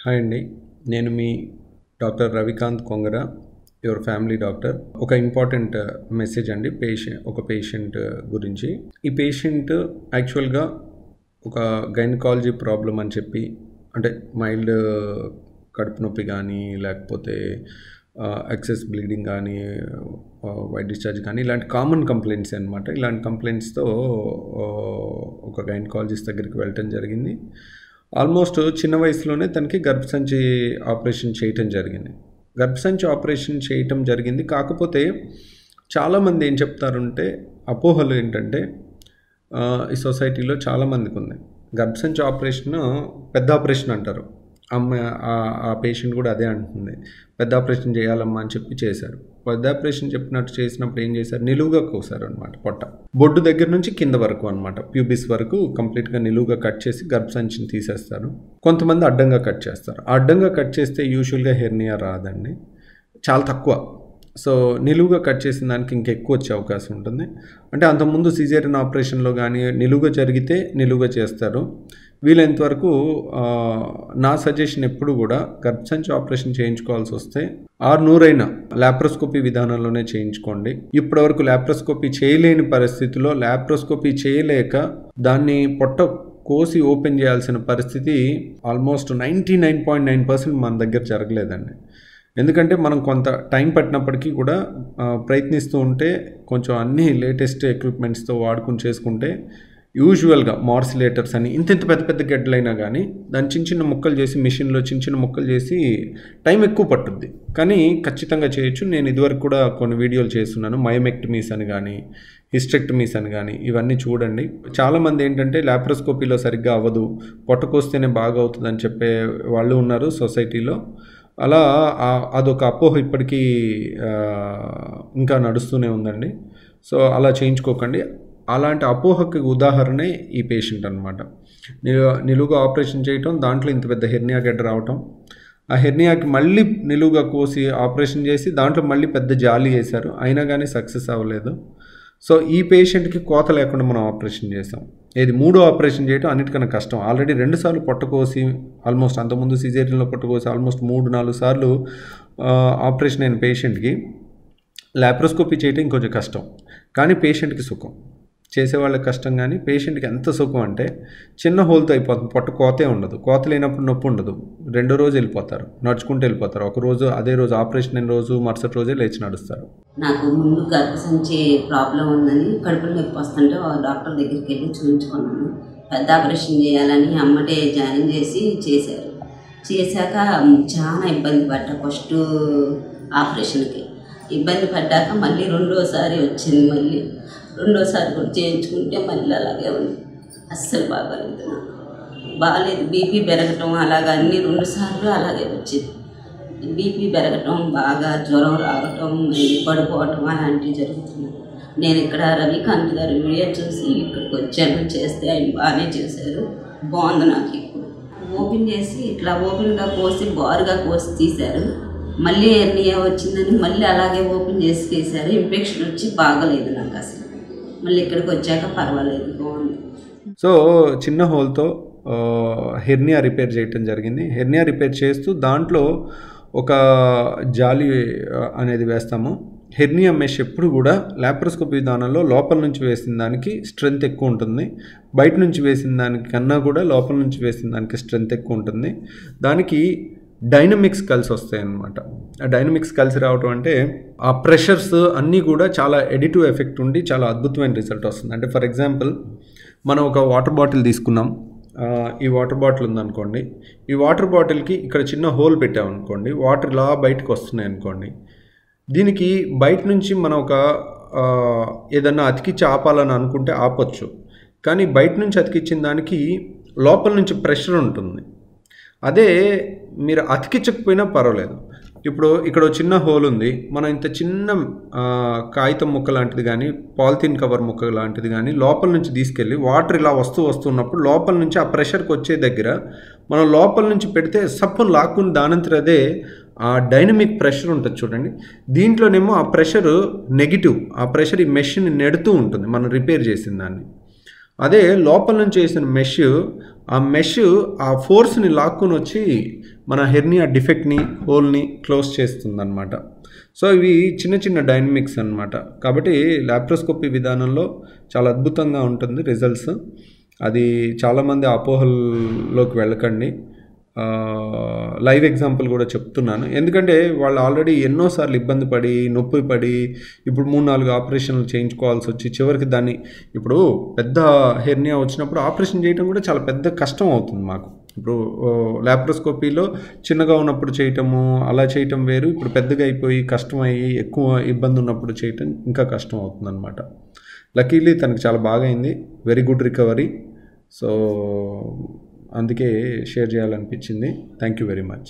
Hi అండి. నేను మీ doctor Ravikanth Kongara, your family doctor. ఒక ఇంపార్టెంట్ మెసేజ్ అండి. ఒక పేషెంట్ గురించి. ఈ పేషెంట్ యాక్చువల్గా ఒక గైనకాలజీ ప్రాబ్లం అని చెప్పి, అంటే మైల్డ్ కడుపు నొప్పి కానీ, లేకపోతే ఎక్సెస్ బ్లీడింగ్ కానీ, వైట్ డిశ్చార్జ్ కానీ, ఇలాంటి కామన్ కంప్లైంట్స్ అనమాట. ఇలాంటి కంప్లైంట్స్తో ఒక గైనకాలజిస్ట్ దగ్గరికి వెళ్ళటం జరిగింది. ఆల్మోస్ట్ చిన్న వయసులోనే తనకి గర్భసంచి ఆపరేషన్ చేయటం జరిగింది. కాకపోతే చాలామంది ఏం చెప్తారంటే, అపోహలు ఏంటంటే, ఈ సొసైటీలో చాలామందికి ఉంది. గర్భసంచి ఆపరేషన్ పెద్ద ఆపరేషన్ అంటారు. ఆ పేషెంట్ కూడా అదే అంటుంది. పెద్ద ఆపరేషన్ చేయాలమ్మా అని చెప్పి చేశారు. పెద్ద ఆపరేషన్ చెప్పినట్టు చేసినప్పుడు ఏం చేశారు, నిలువుగా కోసారు అనమాట. పొట్ట బొడ్డు దగ్గర నుంచి కింద వరకు అనమాట, ప్యూబిస్ వరకు కంప్లీట్గా నిలువుగా కట్ చేసి గర్భసంచిని తీసేస్తారు. కొంతమంది అడ్డంగా కట్ చేస్తారు. అడ్డంగా కట్ చేస్తే యూజువల్గా హెర్నియా రాదండి, చాలా తక్కువ. సో నిలువుగా కట్ చేసిన దానికి ఇంకెక్కువ వచ్చే అవకాశం ఉంటుంది. అంటే అంతకుముందు సిజేరియన్ ఆపరేషన్లో కానీ నిలువుగా జరిగితే నిలువుగా చేస్తారు. వీలైనంతవరకు నా సజెషన్ ఎప్పుడు కూడా గర్భసంచి ఆపరేషన్ చేయించుకోవాల్సి వస్తే 600 లాప్రోస్కోపీ విధానంలోనే చేయించుకోండి. ఇప్పటివరకు లాప్రోస్కోపీ చేయలేని పరిస్థితిలో లాప్రోస్కోపీ చేయలేక దాన్ని పొట్ట కోసి ఓపెన్ చేయాల్సిన పరిస్థితి ఆల్మోస్ట్ 99.9% మన దగ్గర జరగలేదండి. ఎందుకంటే మనం కొంత టైం పట్టినప్పటికీ కూడా ప్రయత్నిస్తూ ఉంటే, కొంచెం అన్ని లేటెస్ట్ ఎక్విప్మెంట్స్తో వాడుకుని చేసుకుంటే, యూజువల్గా మార్సిలేటర్స్ అని ఇంత పెద్ద పెద్ద గడ్డలైనా కానీ దాన్ని చిన్న ముక్కలు చేసి, మిషన్లో చిన్న ముక్కలు చేసి టైం ఎక్కువ పట్టుద్ది, కానీ ఖచ్చితంగా చేయొచ్చు. నేను ఇదివరకు కూడా కొన్ని వీడియోలు చేస్తున్నాను. మయోమెక్టమీస్ అని కానీ, హిస్టెక్టమీస్ అని కానీ, ఇవన్నీ చూడండి. చాలామంది ఏంటంటే లాప్రోస్కోపీలో సరిగ్గా అవ్వదు, పొట్టకొస్తేనే బాగా అవుతుందని చెప్పే వాళ్ళు ఉన్నారు సొసైటీలో. అలా అదొక అపోహ ఇప్పటికీ ఇంకా నడుస్తూనే ఉందండి. సో అలా చేయించుకోకండి. అలాంటి అపోహకి ఉదాహరణే ఈ పేషెంట్ అనమాట. నిలువుగా ఆపరేషన్ చేయటం, దాంట్లో ఇంత పెద్ద హెర్నియా గడ్డ రావటం, ఆ హెర్నియాకి మళ్ళీ నిలువుగా కోసి ఆపరేషన్ చేసి దాంట్లో మళ్ళీ పెద్ద జాలి వేశారు, అయినా కానీ సక్సెస్ అవ్వలేదు. సో ఈ పేషెంట్కి కోత లేకుండా మనం ఆపరేషన్ చేసాం. ఏది మూడో ఆపరేషన్ చేయడం అన్నిటికన్నా కష్టం. ఆల్రెడీ 2 సార్లు పొట్టకోసి, ఆల్మోస్ట్ అంతకుముందు సిజేరియన్లో పొట్టకోసి ఆల్మోస్ట్ 3-4 సార్లు ఆపరేషన్ అయిన పేషెంట్కి లాప్రోస్కోపీ చేయడం ఇంకొంచెం కష్టం, కానీ పేషెంట్కి సుఖం. చేసేవాళ్ళకి కష్టం, కానీ పేషెంట్కి ఎంత సుఖం అంటే, చిన్న హోల్తో అయిపోతుంది. పొట్ట కోతే ఉండదు, కోత లేనప్పుడు నొప్పి ఉండదు. 2వ రోజు వెళ్ళిపోతారు, నడుచుకుంటూ వెళ్ళిపోతారు. ఒకరోజు అదే రోజు ఆపరేషన్ అయిన రోజు మరుసటి రోజే లేచి నడుస్తారు. నాకు ముందు గర్భసంచి ప్రాబ్లం ఉందని, కడుపులో నొప్పి వస్తుంటే డాక్టర్ దగ్గరికి వెళ్ళి చూపించుకున్నాను. పెద్ద ఆపరేషన్ చేయాలని అమ్మటే జాయిన్ చేశారు. చేశాక చాలా ఇబ్బంది పడ్డా. ఫస్ట్ ఆపరేషన్కి ఇబ్బంది పడ్డాక మళ్ళీ రెండోసారి వచ్చింది. మళ్ళీ రెండోసారి కూడా చేయించుకుంటే మళ్ళీ అలాగే ఉంది. అస్సలు బాగాలేదు, బాగాలేదు. బీపీ పెరగటం అలాగా అన్నీ 2 సార్లు అలాగే వచ్చింది. బీపీ పెరగటం, బాగా జ్వరం రావటం, మళ్ళీ పడిపోవటం అలాంటివి జరుగుతున్నాయి. నేను ఇక్కడ రవికాంత్ గారి వీడియో చూసి ఇక్కడికి వచ్చాను. చేస్తే ఆయన బాగానే చేశారు, బాగుంది. నాకు ఇప్పుడు ఓపెన్ చేసి ఇట్లా ఓపెన్గా కోసి బారుగా కోసి తీశారు. మళ్ళీ హెర్నియా వచ్చిందని మళ్ళీ అలాగే ఓపెన్ చేసి తీశారు. ఇన్ఫెక్షన్ వచ్చి బాగలేదు నాకు అసలు. మళ్ళీ ఇక్కడికి వచ్చాక పర్వాలేదు, బాగుంది. సో చిన్న హోల్తో హెర్నియా రిపేర్ చేయటం జరిగింది. హెర్నియా రిపేర్ చేస్తూ దాంట్లో ఒక జాలి అనేది వేస్తాము. హెర్నియా మెష్ ఎప్పుడు కూడా లాప్రోస్కోపీ విధానంలో లోపల నుంచి వేసిన దానికి స్ట్రెంత్ ఎక్కువ ఉంటుంది, బయట నుంచి వేసిన దానికన్నా కూడా లోపల నుంచి వేసిన దానికి స్ట్రెంత్ ఎక్కువ ఉంటుంది. దానికి డైనమిక్స్ కలిసి వస్తాయి అన్నమాట. ఆ డైనమిక్స్ కలిసి రావటం అంటే ఆ ప్రెషర్స్ అన్నీ కూడా చాలా ఎడిటివ్ ఎఫెక్ట్ ఉండి చాలా అద్భుతమైన రిజల్ట్ వస్తుంది. అంటే ఫర్ ఎగ్జాంపుల్, మనం ఒక వాటర్ బాటిల్ తీసుకున్నాం. ఈ వాటర్ బాటిల్ ఉందనుకోండి, ఈ వాటర్ బాటిల్కి ఇక్కడ చిన్న హోల్ పెట్టామనుకోండి, వాటర్ ఇలా బయటకు వస్తున్నాయి అనుకోండి. దీనికి బయట నుంచి మనం ఒక ఏదన్నా అతికిచ్చి ఆపాలని అనుకుంటే ఆపొచ్చు, కానీ బయట నుంచి అతికిచ్చిన దానికి లోపల నుంచి ప్రెషర్ ఉంటుంది. అదే మీరు అతికించకపోయినా పర్వాలేదు. ఇప్పుడు ఇక్కడ చిన్న హోల్ ఉంది, మనం ఇంత చిన్న కాగితం ముక్క లాంటిది కానీ, పాలిథిన్ కవర్ ముక్క లాంటిది కానీ లోపల నుంచి తీసుకెళ్ళి వాటర్ ఇలా వస్తున్నప్పుడు లోపల నుంచి ఆ ప్రెషర్కి వచ్చే దగ్గర మనం లోపల నుంచి పెడితే సప్పును లాక్కుని దానంతరం అదే ఆ డైనమిక్ ప్రెషర్ ఉంటుంది చూడండి. దీంట్లోనేమో ఆ ప్రెషర్ నెగిటివ్, ఆ ప్రెషర్ ఈ మెష్ని నెడుతూ ఉంటుంది మనం రిపేర్ చేసిన దాన్ని. అదే లోపల నుంచి వేసిన మెష్ ఆ మెష్ ఆ ఫోర్స్ని లాక్కొని వచ్చి మన హెర్నియా డిఫెక్ట్ని హోల్ని క్లోజ్ చేస్తుందన్నమాట. సో ఇవి చిన్న చిన్న డైనమిక్స్ అన్నమాట. కాబట్టి లాప్రోస్కోపీ విధానంలో చాలా అద్భుతంగా ఉంటుంది రిజల్ట్స్. అది చాలామంది అపోహల్లోకి వెళ్ళకండి. లైవ్ ఎగ్జాంపుల్ కూడా చెప్తున్నాను, ఎందుకంటే వాళ్ళు ఆల్రెడీ ఎన్నోసార్లు ఇబ్బంది పడి నొప్పి పడి ఇప్పుడు 3-4 ఆపరేషన్లు చేయించుకోవాల్సి వచ్చి చివరికి దాన్ని ఇప్పుడు పెద్ద హెర్నియా వచ్చినప్పుడు ఆపరేషన్ చేయడం కూడా చాలా పెద్ద కష్టం అవుతుంది మాకు. ఇప్పుడు లాప్రోస్కోపీలో చిన్నగా ఉన్నప్పుడు చేయటము అలా చేయటం వేరు, ఇప్పుడు పెద్దగా అయిపోయి కష్టమయ్యి ఎక్కువ ఇబ్బంది ఉన్నప్పుడు చేయటం ఇంకా కష్టం అవుతుంది అనమాట. లక్కీలీ తనకు చాలా బాగా అయింది, వెరీ గుడ్ రికవరీ. సో అందుకే షేర్ చేయాలనిపించింది. Thank you very much.